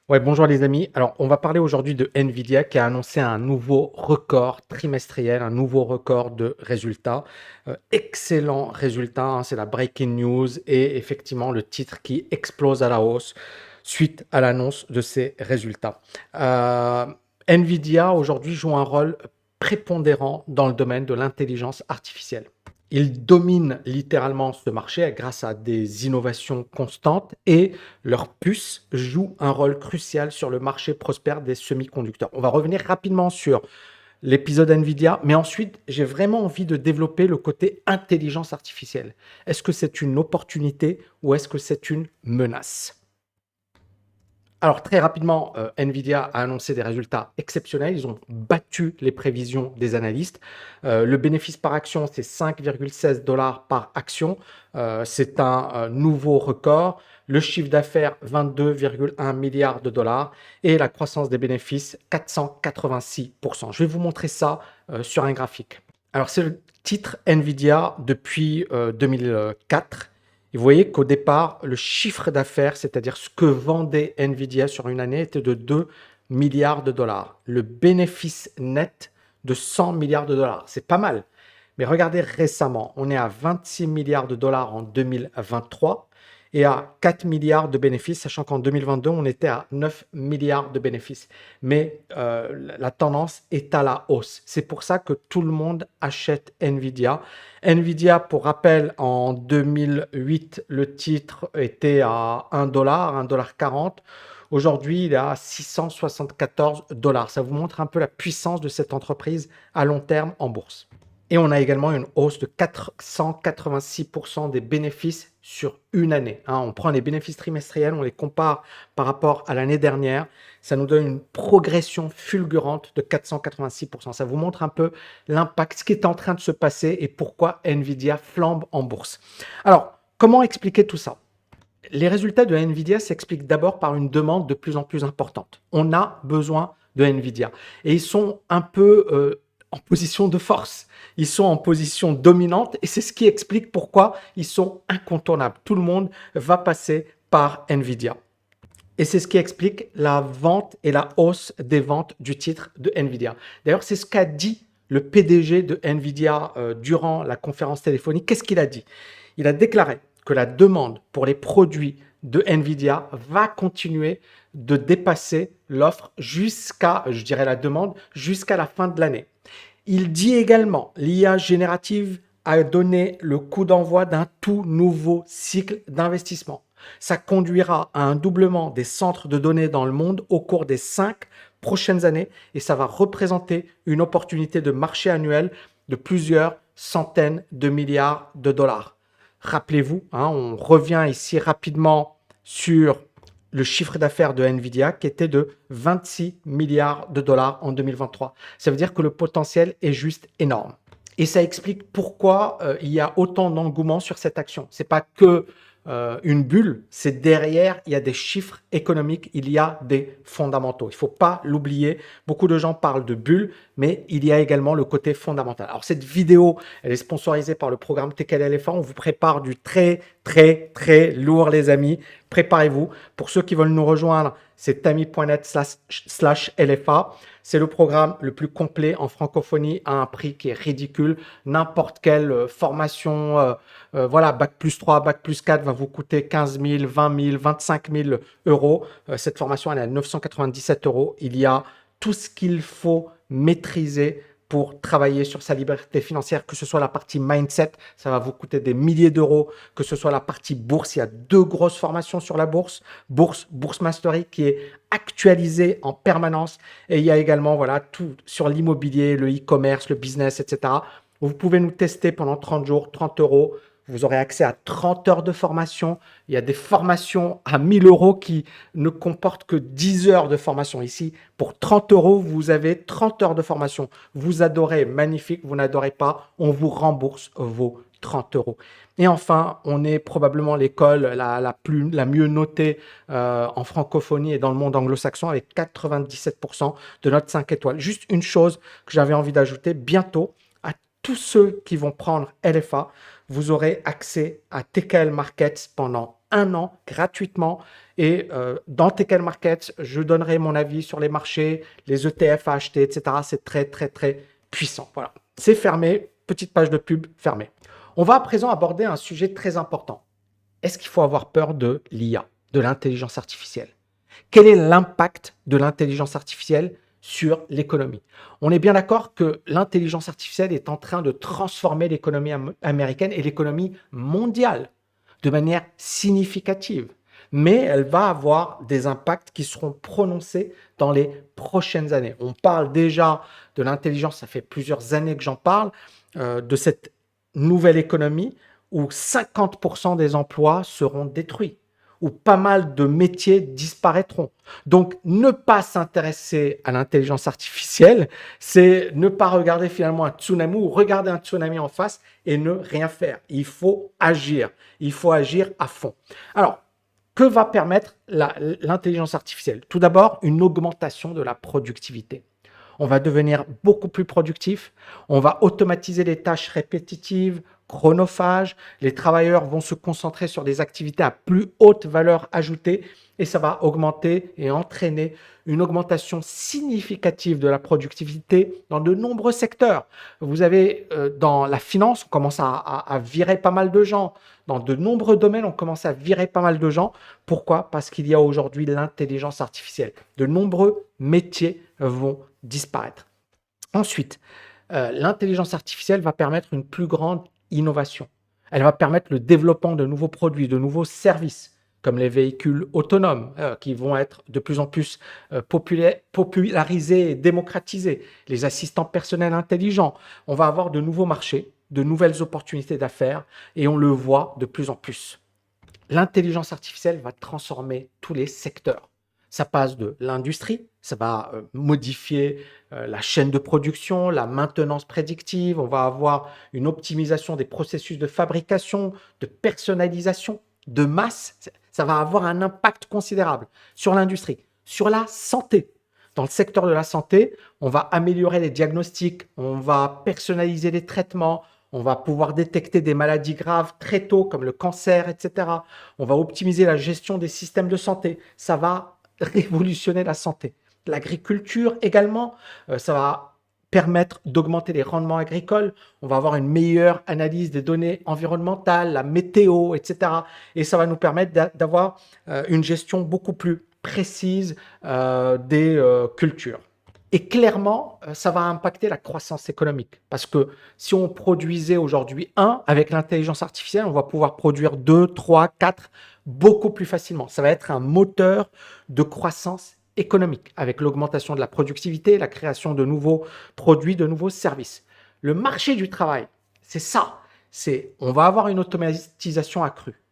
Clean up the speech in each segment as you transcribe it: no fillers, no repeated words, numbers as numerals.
Ouais, bonjour les amis. Alors, on va parler aujourd'hui de Nvidia qui a annoncé un nouveau record trimestriel, un nouveau record de résultats. Excellent résultat, hein, c'est la breaking news et effectivement le titre qui explose à la hausse suite à l'annonce de ces résultats. Euh, Nvidia aujourd'hui joue un rôle prépondérant dans le domaine de l'intelligence artificielle. Ils dominent littéralement ce marché grâce à des innovations constantes et leurs puces jouent un rôle crucial sur le marché prospère des semi-conducteurs. On va revenir rapidement sur l'épisode Nvidia, mais ensuite, j'ai vraiment envie de développer le côté intelligence artificielle. Est-ce que c'est une opportunité ou est-ce que c'est une menace? Alors très rapidement, Nvidia a annoncé des résultats exceptionnels. Ils ont battu les prévisions des analystes. Le bénéfice par action, c'est 5,16 $ par action. C'est un nouveau record. Le chiffre d'affaires, 22,1 milliards de dollars. Et la croissance des bénéfices, 486%. Je vais vous montrer ça sur un graphique. Alors c'est le titre Nvidia depuis 2004. Et vous voyez qu'au départ, le chiffre d'affaires, c'est-à-dire ce que vendait Nvidia sur une année, était de 2 milliards de dollars. Le bénéfice net de 100 milliards de dollars. C'est pas mal. Mais regardez récemment, on est à 26 milliards de dollars en 2023 et à 4 milliards de bénéfices, sachant qu'en 2022, on était à 9 milliards de bénéfices. Mais la tendance est à la hausse. C'est pour ça que tout le monde achète Nvidia. Nvidia, pour rappel, en 2008, le titre était à 1 dollar, 1,40 $. Aujourd'hui, il est à 674 dollars. Ça vous montre un peu la puissance de cette entreprise à long terme en bourse. Et on a également une hausse de 486% des bénéfices sur une année. On prend les bénéfices trimestriels, on les compare par rapport à l'année dernière. Ça nous donne une progression fulgurante de 486%. Ça vous montre un peu l'impact, ce qui est en train de se passer et pourquoi Nvidia flambe en bourse. Alors, comment expliquer tout ça? Les résultats de Nvidia s'expliquent d'abord par une demande de plus en plus importante. On a besoin de Nvidia. Et ils sont un peu en position de force. Ils sont en position dominante et c'est ce qui explique pourquoi ils sont incontournables. Tout le monde va passer par Nvidia. Et c'est ce qui explique la vente et la hausse des ventes du titre de Nvidia. D'ailleurs, c'est ce qu'a dit le PDG de Nvidia durant la conférence téléphonique. Qu'est-ce qu'il a dit? Il a déclaré que la demande pour les produits de Nvidia va continuer de dépasser l'offre jusqu'à, je dirais la demande, jusqu'à la fin de l'année. Il dit également l'IA générative a donné le coup d'envoi d'un tout nouveau cycle d'investissement. Ça conduira à un doublement des centres de données dans le monde au cours des 5 prochaines années et ça va représenter une opportunité de marché annuel de plusieurs centaines de milliards de dollars. Rappelez-vous, on revient ici rapidement sur le chiffre d'affaires de Nvidia qui était de 26 milliards de dollars en 2023. Ça veut dire que le potentiel est juste énorme. Et ça explique pourquoi il y a autant d'engouement sur cette action. C'est pas que une bulle, c'est derrière, il y a des chiffres économiques, il y a des fondamentaux. Il ne faut pas l'oublier. Beaucoup de gens parlent de bulle, mais il y a également le côté fondamental. Alors cette vidéo, elle est sponsorisée par le programme TKLFA. On vous prépare du très, très, très lourd, les amis. Préparez-vous. Pour ceux qui veulent nous rejoindre, c'est tami.net/LFA. C'est le programme le plus complet en francophonie à un prix qui est ridicule. N'importe quelle formation, voilà, Bac+3, Bac+4 va vous coûter 15 000, 20 000, 25 000 euros. Cette formation, elle est à 997 euros. Il y a tout ce qu'il faut maîtriser pour travailler sur sa liberté financière, que ce soit la partie mindset, ça va vous coûter des milliers d'euros, que ce soit la partie bourse, il y a 2 grosses formations sur la bourse, Bourse Mastery qui est actualisée en permanence et il y a également voilà tout sur l'immobilier, le e-commerce, le business, etc. Vous pouvez nous tester pendant 30 jours, 30 euros. Vous aurez accès à 30 heures de formation. Il y a des formations à 1000 euros qui ne comportent que 10 heures de formation. Ici, pour 30 euros, vous avez 30 heures de formation. Vous adorez, magnifique. Vous n'adorez pas, on vous rembourse vos 30 euros. Et enfin, on est probablement l'école la mieux notée en francophonie et dans le monde anglo-saxon avec 97% de notes 5 étoiles. Juste une chose que j'avais envie d'ajouter, bientôt, à tous ceux qui vont prendre LFA, vous aurez accès à TKL Markets pendant un an gratuitement. Et dans Tekel Markets, je donnerai mon avis sur les marchés, les ETF à acheter, etc. C'est très, très, très puissant. Voilà, c'est fermé. Petite page de pub fermée. On va à présent aborder un sujet très important. Est-ce qu'il faut avoir peur de l'IA, de l'intelligence artificielle? Quel est l'impact de l'intelligence artificielle sur l'économie? On est bien d'accord que l'intelligence artificielle est en train de transformer l'économie américaine et l'économie mondiale de manière significative. Mais elle va avoir des impacts qui seront prononcés dans les prochaines années. On parle déjà de l'intelligence, ça fait plusieurs années que j'en parle, de cette nouvelle économie où 50% des emplois seront détruits, où pas mal de métiers disparaîtront. Donc, ne pas s'intéresser à l'intelligence artificielle, c'est ne pas regarder finalement un tsunami ou regarder un tsunami en face et ne rien faire. Il faut agir. Il faut agir à fond. Alors, que va permettre l'intelligence artificielle? Tout d'abord, une augmentation de la productivité. On va devenir beaucoup plus productif, on va automatiser les tâches répétitives, chronophages, les travailleurs vont se concentrer sur des activités à plus haute valeur ajoutée et ça va augmenter et entraîner une augmentation significative de la productivité dans de nombreux secteurs. Vous avez dans la finance, on commence à virer pas mal de gens. Dans de nombreux domaines, on commence à virer pas mal de gens. Pourquoi? Parce qu'il y a aujourd'hui l'intelligence artificielle. De nombreux métiers vont disparaître. Ensuite, l'intelligence artificielle va permettre une plus grande innovation. Elle va permettre le développement de nouveaux produits, de nouveaux services, comme les véhicules autonomes, qui vont être de plus en plus popularisés et démocratisés, les assistants personnels intelligents. On va avoir de nouveaux marchés, de nouvelles opportunités d'affaires, et on le voit de plus en plus. L'intelligence artificielle va transformer tous les secteurs. Ça passe de l'industrie, ça va modifier la chaîne de production, la maintenance prédictive, on va avoir une optimisation des processus de fabrication, de personnalisation, de masse. Ça va avoir un impact considérable sur l'industrie, sur la santé. Dans le secteur de la santé, on va améliorer les diagnostics, on va personnaliser les traitements, on va pouvoir détecter des maladies graves très tôt, comme le cancer, etc. On va optimiser la gestion des systèmes de santé. Ça va révolutionner la santé. L'agriculture également, ça va permettre d'augmenter les rendements agricoles. On va avoir une meilleure analyse des données environnementales, la météo, etc. Et ça va nous permettre d'avoir une gestion beaucoup plus précise des cultures. Et clairement, ça va impacter la croissance économique. Parce que si on produisait aujourd'hui 1, avec l'intelligence artificielle, on va pouvoir produire 2, 3, 4 beaucoup plus facilement. Ça va être un moteur de croissance économique avec l'augmentation de la productivité, la création de nouveaux produits, de nouveaux services. Le marché du travail, c'est ça. On va avoir une automatisation accrue.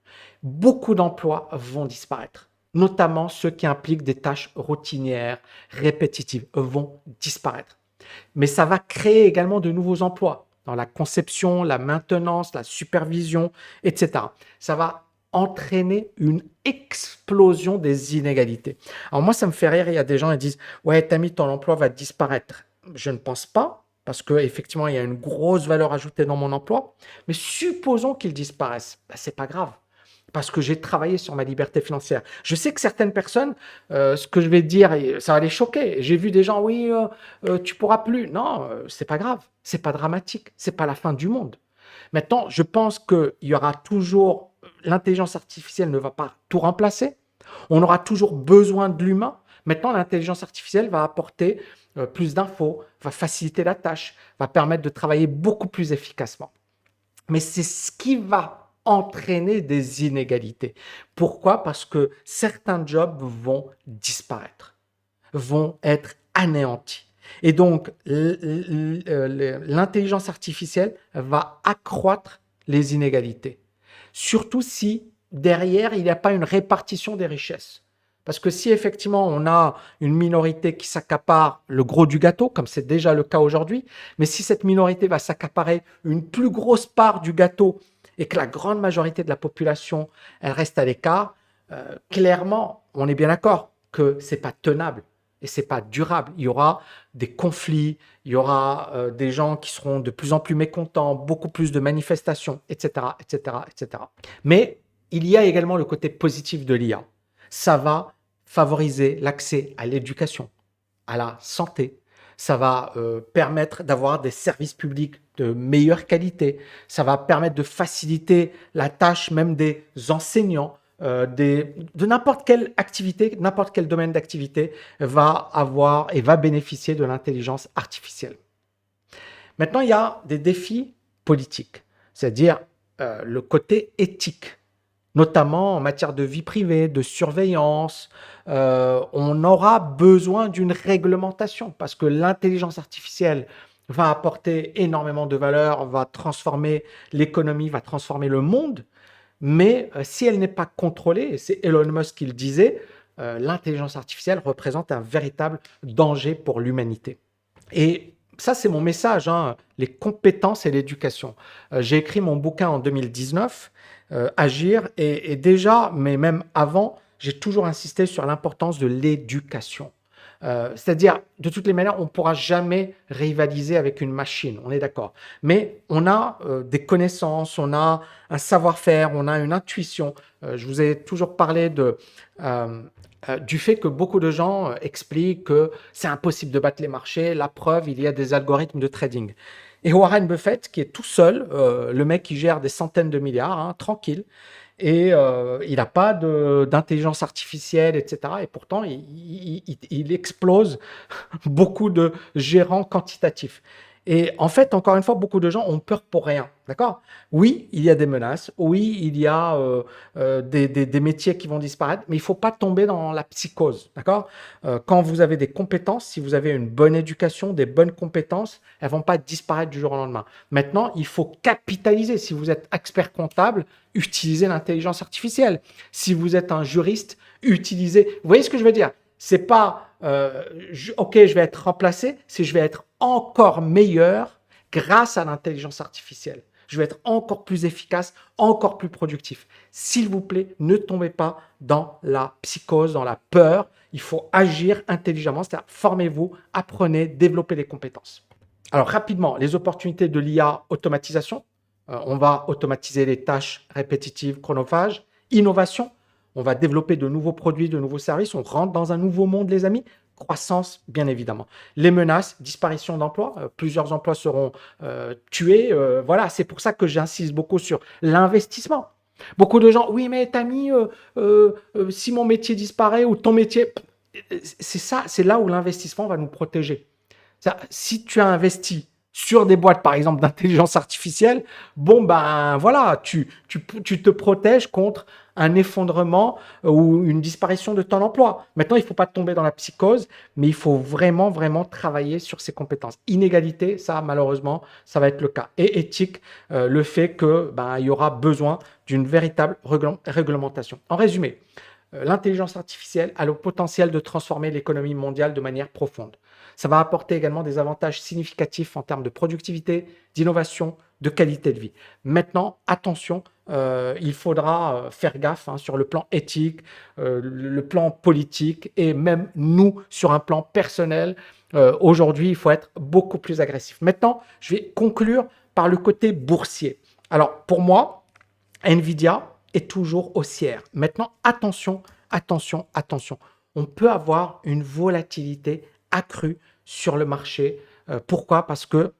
Beaucoup d'emplois vont disparaître, notamment ceux qui impliquent des tâches routinières, répétitives, vont disparaître. Mais ça va créer également de nouveaux emplois dans la conception, la maintenance, la supervision, etc. Ça va entraîner une explosion des inégalités. Alors moi, ça me fait rire, il y a des gens qui disent « Ouais, Tammy, ton emploi va disparaître ». Je ne pense pas, parce qu'effectivement, il y a une grosse valeur ajoutée dans mon emploi. Mais supposons qu'il disparaisse. Ben, ce n'est pas grave parce que j'ai travaillé sur ma liberté financière. Je sais que certaines personnes, ce que je vais dire, ça va les choquer. J'ai vu des gens, oui, tu pourras plus. Non, c'est pas grave, c'est pas dramatique, c'est pas la fin du monde. Maintenant, je pense qu'il y aura toujours, l'intelligence artificielle ne va pas tout remplacer. On aura toujours besoin de l'humain. Maintenant, l'intelligence artificielle va apporter plus d'infos, va faciliter la tâche, va permettre de travailler beaucoup plus efficacement. Mais c'est ce qui va entraîner des inégalités. Pourquoi? Parce que certains jobs vont disparaître, vont être anéantis. Et donc, l'intelligence artificielle va accroître les inégalités. Surtout si derrière, il n'y a pas une répartition des richesses. Parce que si effectivement on a une minorité qui s'accapare le gros du gâteau, comme c'est déjà le cas aujourd'hui, mais si cette minorité va s'accaparer une plus grosse part du gâteau et que la grande majorité de la population, elle reste à l'écart, clairement, on est bien d'accord que c'est pas tenable et c'est pas durable. Il y aura des conflits, il y aura des gens qui seront de plus en plus mécontents, beaucoup plus de manifestations, etc., etc., etc. Mais Il y a également le côté positif de l'IA. Ça va favoriser l'accès à l'éducation, à la santé. Ça va permettre d'avoir des services publics de meilleure qualité. Ça va permettre de faciliter la tâche même des enseignants. De n'importe quelle activité, n'importe quel domaine d'activité va avoir et va bénéficier de l'intelligence artificielle. Maintenant, il y a des défis politiques, c'est-à-dire le côté éthique, notamment en matière de vie privée, de surveillance. On aura besoin d'une réglementation parce que l'intelligence artificielle va apporter énormément de valeur, va transformer l'économie, va transformer le monde. Mais si elle n'est pas contrôlée, et c'est Elon Musk qui le disait, l'intelligence artificielle représente un véritable danger pour l'humanité. Et ça, c'est mon message, hein, les compétences et l'éducation. J'ai écrit mon bouquin en 2019, Agir, et déjà, mais même avant, j'ai toujours insisté sur l'importance de l'éducation. C'est-à-dire, de toutes les manières, on ne pourra jamais rivaliser avec une machine, on est d'accord. Mais on a des connaissances, on a un savoir-faire, on a une intuition. Je vous ai toujours parlé du fait que beaucoup de gens expliquent que c'est impossible de battre les marchés. La preuve, il y a des algorithmes de trading. Et Warren Buffett, qui est tout seul, le mec qui gère des centaines de milliards, hein, tranquille, et il n'a pas d'intelligence artificielle, etc. Et pourtant, il explose beaucoup de gérants quantitatifs. Et en fait, encore une fois, beaucoup de gens ont peur pour rien. D'accord? Oui, il y a des menaces. Oui, il y a des métiers qui vont disparaître, mais il ne faut pas tomber dans la psychose. D'accord? Quand vous avez des compétences, si vous avez une bonne éducation, des bonnes compétences, elles ne vont pas disparaître du jour au lendemain. Maintenant, il faut capitaliser. Si vous êtes expert comptable, utilisez l'intelligence artificielle. Si vous êtes un juriste, utilisez. Vous voyez ce que je veux dire? C'est pas OK, je vais être remplacé, c'est je vais être encore meilleur grâce à l'intelligence artificielle. Je vais être encore plus efficace, encore plus productif. S'il vous plaît, ne tombez pas dans la psychose, dans la peur. Il faut agir intelligemment, c'est-à-dire formez-vous, apprenez, développez des compétences. Alors rapidement, les opportunités de l'IA automatisation. On va automatiser les tâches répétitives, chronophages. Innovation. On va développer de nouveaux produits, de nouveaux services. On rentre dans un nouveau monde, les amis. Croissance, bien évidemment. Les menaces, disparition d'emplois. Plusieurs emplois seront tués. Voilà, c'est pour ça que j'insiste beaucoup sur l'investissement. Beaucoup de gens, oui, mais Tammy, si mon métier disparaît ou ton métier, c'est ça, c'est là où l'investissement va nous protéger. Si tu as investi sur des boîtes, par exemple, d'intelligence artificielle, bon, ben voilà, tu te protèges contre un effondrement ou une disparition de ton emploi. Maintenant, il ne faut pas tomber dans la psychose, mais il faut vraiment, vraiment travailler sur ses compétences. Inégalité, ça, malheureusement, ça va être le cas. Et éthique, le fait que il y aura besoin d'une véritable réglementation. En résumé, l'intelligence artificielle a le potentiel de transformer l'économie mondiale de manière profonde. Ça va apporter également des avantages significatifs en termes de productivité, d'innovation, de qualité de vie. Maintenant, attention, il faudra faire gaffe sur le plan éthique, le plan politique et même nous, sur un plan personnel. Aujourd'hui, il faut être beaucoup plus agressif. Maintenant, je vais conclure par le côté boursier. Alors, pour moi, Nvidia est toujours haussière. Maintenant, attention, attention, attention. On peut avoir une volatilité accrue sur le marché. Pourquoi? Parce que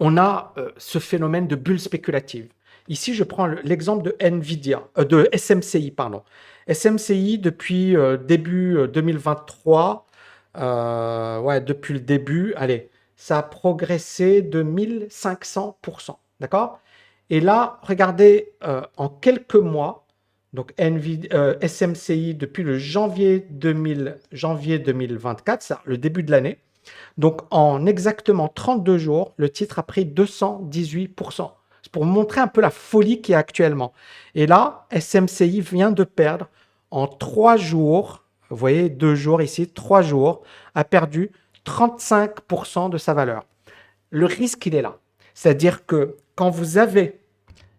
on a ce phénomène de bulle spéculative. Ici, je prends l'exemple de Nvidia, de SMCI, pardon. SMCI, depuis début 2023, depuis le début, allez, ça a progressé de 1500%, d'accord? Et là, regardez, en quelques mois, donc SMCI depuis le janvier 2024, c'est le début de l'année. Donc en exactement 32 jours, le titre a pris 218%. C'est pour montrer un peu la folie qu'il y a actuellement. Et là, SMCI vient de perdre en 3 jours, vous voyez, 2 jours ici, 3 jours, a perdu 35% de sa valeur. Le risque, il est là. C'est-à-dire que quand vous avez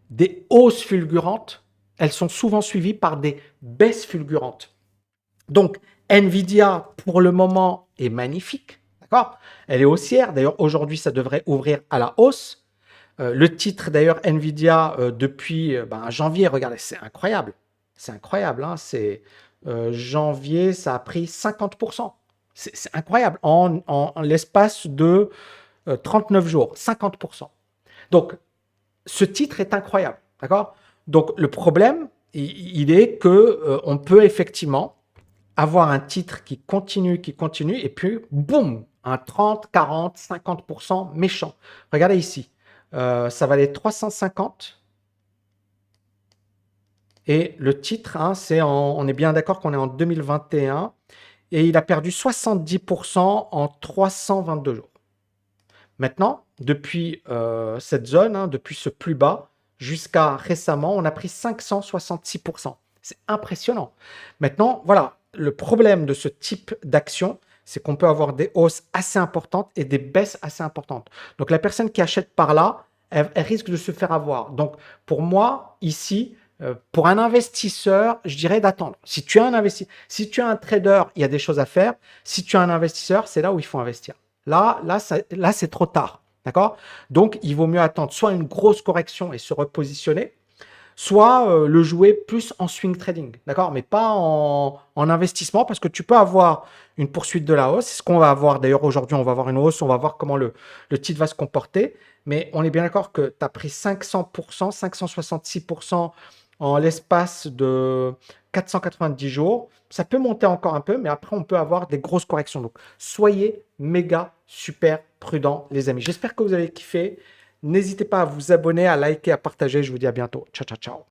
des hausses fulgurantes, elles sont souvent suivies par des baisses fulgurantes. Donc, Nvidia, pour le moment, est magnifique. D'accord? Elle est haussière. D'ailleurs, aujourd'hui, ça devrait ouvrir à la hausse. Le titre, d'ailleurs, Nvidia, depuis janvier, regardez, c'est incroyable. C'est incroyable, hein, janvier, ça a pris 50%. C'est incroyable. En l'espace de 39 jours, 50%. Donc, ce titre est incroyable, d'accord? Donc, le problème, il est que on peut effectivement avoir un titre qui continue, et puis, boum, un 30, 40, 50% méchant. Regardez ici, ça valait 350. Et le titre, hein, on est bien d'accord qu'on est en 2021 et il a perdu 70% en 322 jours. Maintenant, depuis cette zone, hein, depuis ce plus bas, jusqu'à récemment, on a pris 566%. C'est impressionnant. Maintenant, voilà, le problème de ce type d'action, c'est qu'on peut avoir des hausses assez importantes et des baisses assez importantes. Donc, la personne qui achète par là, elle risque de se faire avoir. Donc, pour moi, ici, pour un investisseur, je dirais d'attendre. Si tu es si tu es un trader, il y a des choses à faire. Si tu es un investisseur, c'est là où il faut investir. Là, c'est trop tard. D'accord? Donc, il vaut mieux attendre soit une grosse correction et se repositionner, soit le jouer plus en swing trading. D'accord? Mais pas en investissement, parce que tu peux avoir une poursuite de la hausse. C'est ce qu'on va avoir. D'ailleurs, aujourd'hui, on va avoir une hausse. On va voir comment le titre va se comporter. Mais on est bien d'accord que tu as pris 500%, 566% en l'espace de 490 jours. Ça peut monter encore un peu, mais après, on peut avoir des grosses corrections. Donc, soyez méga super prudents, les amis. J'espère que vous avez kiffé. N'hésitez pas à vous abonner, à liker, à partager. Je vous dis à bientôt. Ciao, ciao, ciao.